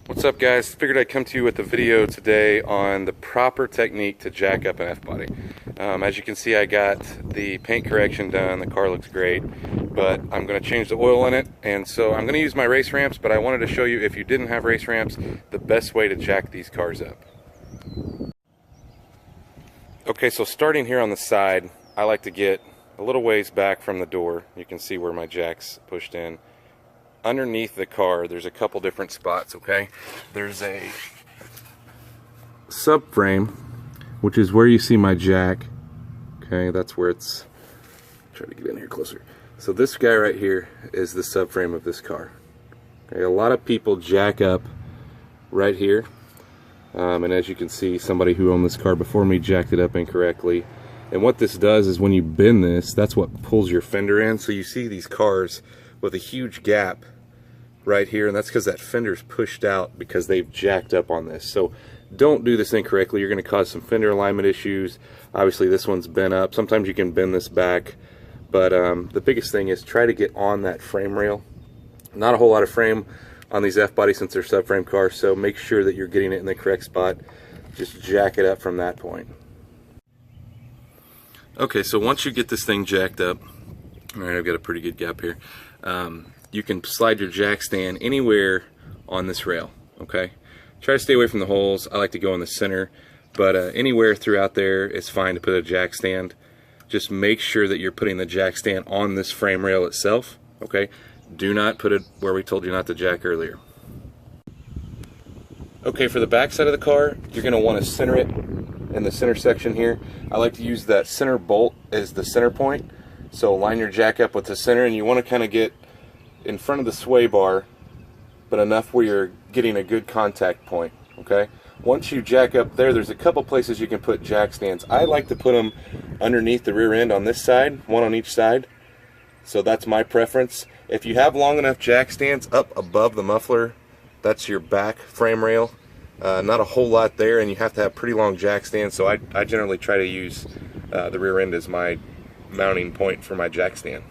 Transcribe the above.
What's up, guys? Figured I'd come to you with a video today on the proper technique to jack up an F-body. As you can see, I got the paint correction done. The car looks great, but I'm going to change the oil in it, and so I'm going to use my race ramps, but I wanted to show you, if you didn't have race ramps, the best way to jack these cars up. Okay, so starting here on the side, I like to get a little ways back from the door. You can see where my jack's pushed in. Underneath the car, there's a couple different spots, okay? There's a subframe, which is where you see my jack. Okay, that's where it's... Try to get in here closer. So this guy right here is the subframe of this car. Okay, a lot of people jack up right here. And as you can see, somebody who owned this car before me jacked it up incorrectly. And what this does is when you bend this, that's what pulls your fender in. So you see these cars with a huge gap right here, and that's because that fender's pushed out because they've jacked up on this. So don't do this incorrectly. You're going to cause some fender alignment issues. Obviously this one's bent up. Sometimes you can bend this back, but the biggest thing is try to get on that frame rail. Not a whole lot of frame on these F-body since they're subframe cars, so make sure that you're getting it in the correct spot. Just jack it up from that point. Okay, so once you get this thing jacked up, all right, I've got a pretty good gap here. You can slide your jack stand anywhere on this rail, okay? Try to stay away from the holes. I like to go in the center, but anywhere throughout there it's fine to put a jack stand. Just make sure that you're putting the jack stand on this frame rail itself, okay? Do not put it where we told you not to jack earlier. Okay, for the back side of the car, you're going to want to center it in the center section here. I like to use that center bolt as the center point. So line your jack up with the center, and you want to kind of get in front of the sway bar, but enough where you're getting a good contact point, okay? Once you jack up there, there's a couple places you can put jack stands. I like to put them underneath the rear end on this side, one on each side. So that's my preference. If you have long enough jack stands up above the muffler, that's your back frame rail. Not a whole lot there, and you have to have pretty long jack stands, so I generally try to use the rear end as my mounting point for my jack stand.